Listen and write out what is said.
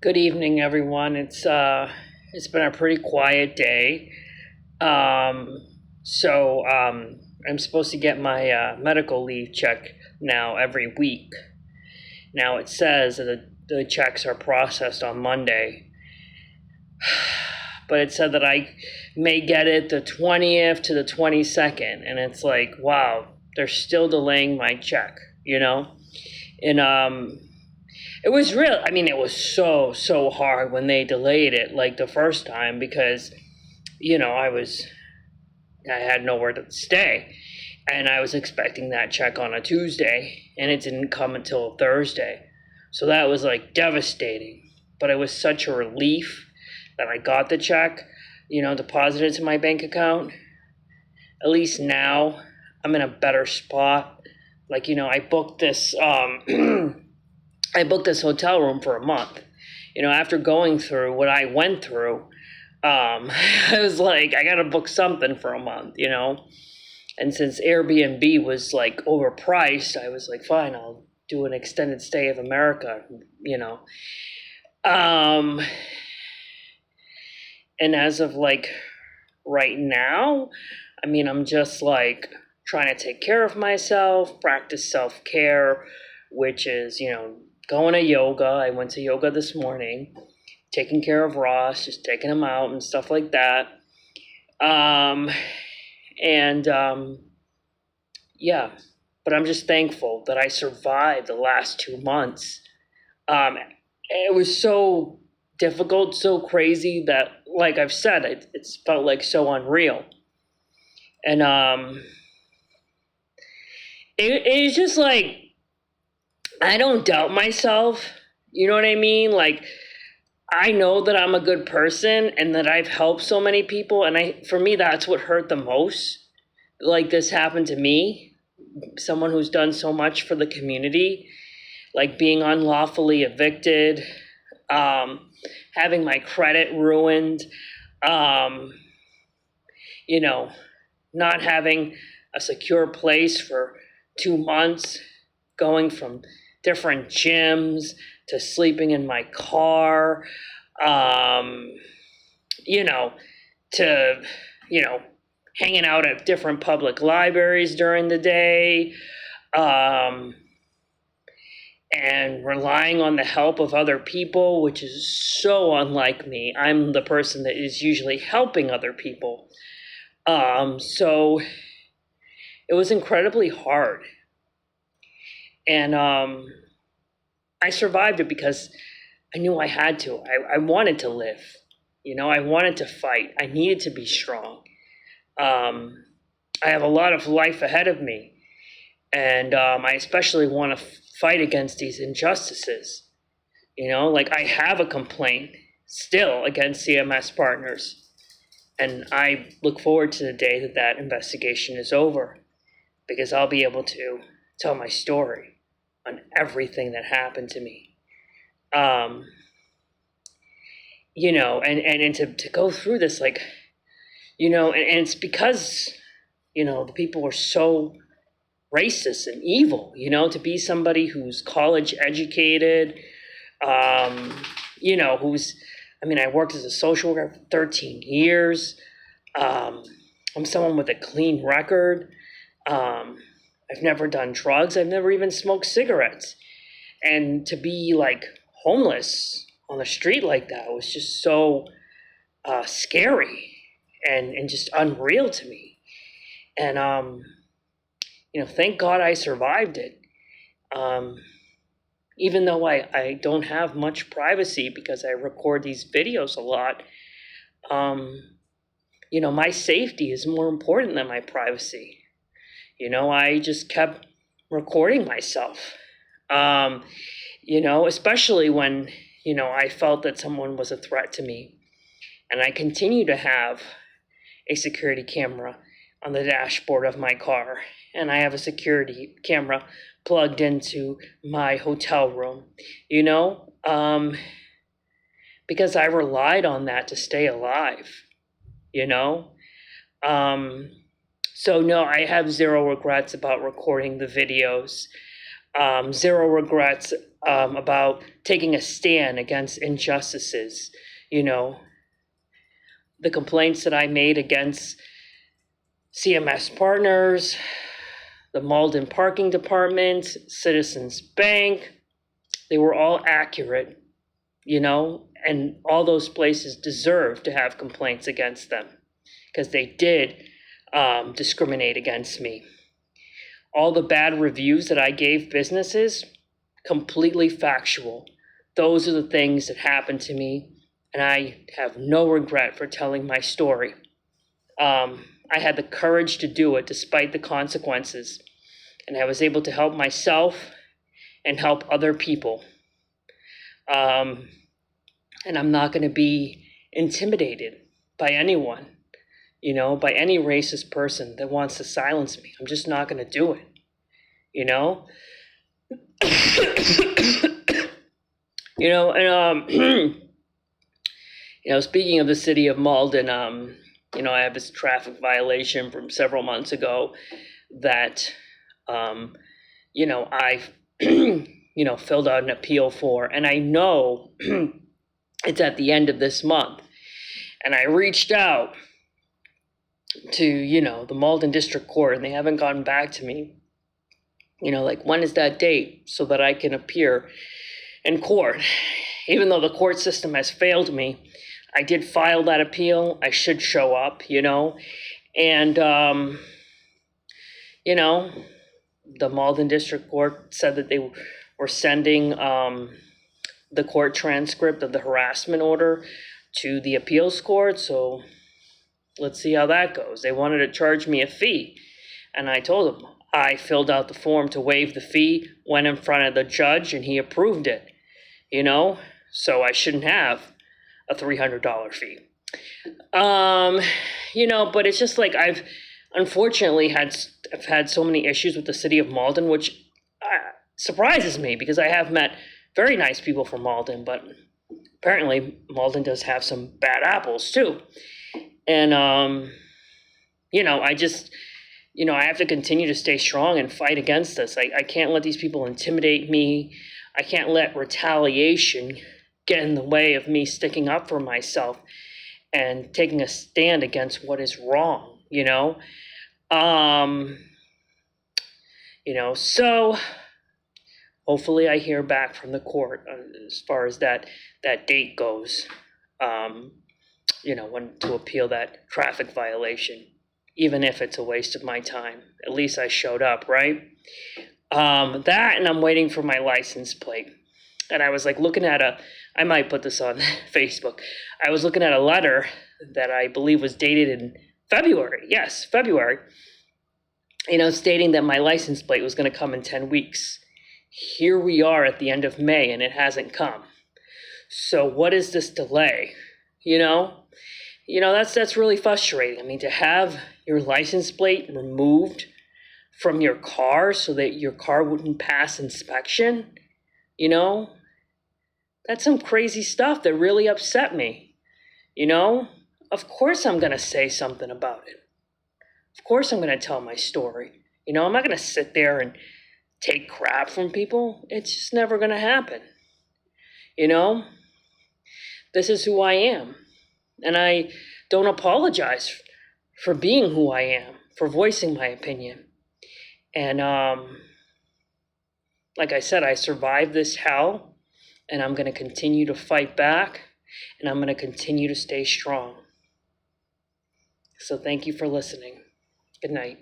Good evening, everyone. It's been a pretty quiet day. Um, so I'm supposed to get my medical leave check now every week. Now it says that the checks are processed on Monday, but it said that I may get it the 20th to the 22nd, and it's like, wow, they're still delaying my check, And it was real. I mean, it was so hard when they delayed it, like the first time, because I had nowhere to stay, and I was expecting that check on a Tuesday, and it didn't come until Thursday. So that was like devastating. But it was such a relief that I got the check, deposited to my bank account. At least now I'm in a better spot. Like, I booked this I booked this hotel room for a month. After going through what I went through, I was like, I gotta book something for a month. And since Airbnb was like overpriced, I was like, fine, I'll do an extended stay of America. Um, and as of like right now, I mean, I'm just like trying to take care of myself, practice self care, which is, going to yoga. I went to yoga this morning, taking care of Ross, just taking him out and stuff like that. And yeah, but I'm just thankful that I survived the last 2 months. It was so difficult, so crazy that, like I've said, it's felt like so unreal. And it's just like, I don't doubt myself. You know what I mean? Like, I know that I'm a good person and that I've helped so many people. And for me, that's what hurt the most. Like, this happened to me, someone who's done so much for the community, like being unlawfully evicted, having my credit ruined, not having a secure place for 2 months, going from different gyms to sleeping in my car, to, hanging out at different public libraries during the day, and relying on the help of other people, which is so unlike me. I'm the person that is usually helping other people. So it was incredibly hard. And I survived it because I knew I had to. I wanted to live. I wanted to fight. I needed to be strong. I have a lot of life ahead of me. And I especially want to fight against these injustices. Like, I have a complaint still against CMS partners. And I look forward to the day that that investigation is over, because I'll be able to tell my story on everything that happened to me. And to go through this, like, and it's because, the people were so racist and evil, to be somebody who's college educated, I worked as a social worker for 13 years. I'm someone with a clean record. I've never done drugs. I've never even smoked cigarettes. And to be like homeless on the street like that was just so scary and just unreal to me. And, thank God I survived it. Even though I don't have much privacy because I record these videos a lot, my safety is more important than my privacy. I just kept recording myself, especially when, I felt that someone was a threat to me. And I continue to have a security camera on the dashboard of my car. And I have a security camera plugged into my hotel room, because I relied on that to stay alive, So no, I have zero regrets about recording the videos. Zero regrets about taking a stand against injustices. You know, the complaints that I made against CMS Partners, the Malden Parking Department, Citizens Bank, they were all accurate, you know, and all those places deserve to have complaints against them because they did discriminate against me. All the bad reviews that I gave businesses, completely factual. Those are the things that happened to me, and I have no regret for telling my story. I had the courage to do it despite the consequences, and I was able to help myself and help other people. And I'm not going to be intimidated by anyone, you know, by any racist person that wants to silence me. I'm just not going to do it, you know? You know, and you know, speaking of the city of Malden, you know, I have this traffic violation from several months ago that, you know, I've, you know, filled out an appeal for, and I know it's at the end of this month. And I reached out to, you know, the Malden District Court, and they haven't gotten back to me. You know, like, when is that date so that I can appear in court? Even though the court system has failed me, I did file that appeal. I should show up, you know. And, you know, the Malden District Court said that they were sending the court transcript of the harassment order to the appeals court. So let's see how that goes. They wanted to charge me a fee. And I told them I filled out the form to waive the fee, went in front of the judge, and he approved it, you know. So I shouldn't have a $300 fee. You know, but it's just like I've unfortunately I've had so many issues with the city of Malden, which surprises me because I have met very nice people from Malden, but apparently Malden does have some bad apples too. And, you know, I just, you know, I have to continue to stay strong and fight against this. I can't let these people intimidate me. I can't let retaliation get in the way of me sticking up for myself and taking a stand against what is wrong, you know? You know, so hopefully I hear back from the court as far as that date goes, you know, when to appeal that traffic violation, even if it's a waste of my time. At least I showed up, right? That, and I'm waiting for my license plate. And I was like looking at I might put this on Facebook. I was looking at a letter that I believe was dated in February. Yes, February. You know, stating that my license plate was going to come in 10 weeks. Here we are at the end of May and it hasn't come. So what is this delay? You know, that's really frustrating. I mean, to have your license plate removed from your car so that your car wouldn't pass inspection, you know, that's some crazy stuff that really upset me. You know, of course I'm going to say something about it. Of course I'm going to tell my story. You know, I'm not going to sit there and take crap from people. It's just never going to happen. You know, this is who I am. And I don't apologize for being who I am, for voicing my opinion. And like I said, I survived this hell, and I'm going to continue to fight back, and I'm going to continue to stay strong. So thank you for listening. Good night.